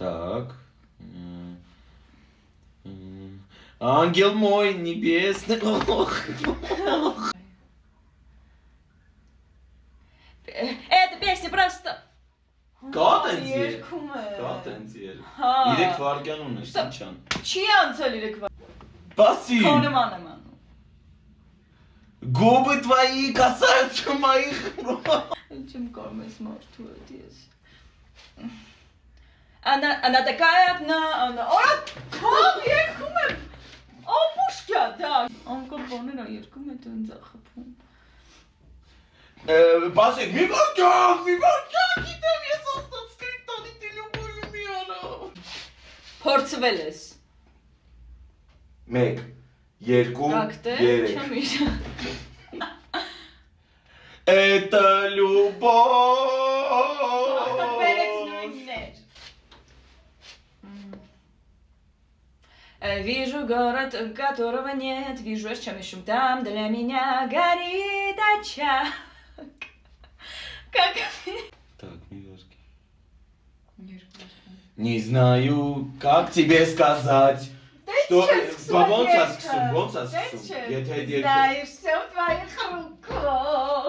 Так. Ангел мой небесный. Это песня просто... Կատենցի Երկում է։ Կատենցի էր։ Հա։ 3 վարկյան ունես, ինչան։ Չի անցել 3 վար։ Բասի։ Քոնման եմ անում։ Губы твои касаются моих. Չեմ կարող ես մարդու հետ ես։ Она такая одна, Օրա, քան երկում եմ։ Ամուշկա, դա։ Անկոլ բաները երկում է դու ինձ խփում։ Բասի, մի վարկյան, գիտեմ ես աստված սկրիպտանի տելյոմորի մի արա։ Փորձվել ես։ 1 2 3 Չեմ իր։ Это любовь. Вижу город, которого нет, вижу шум там, для меня горит очаг. Как? Так, милашки. Не знаю, как тебе сказать, что... Ոնց ասում, եթե Знаешь, все в твоих руках.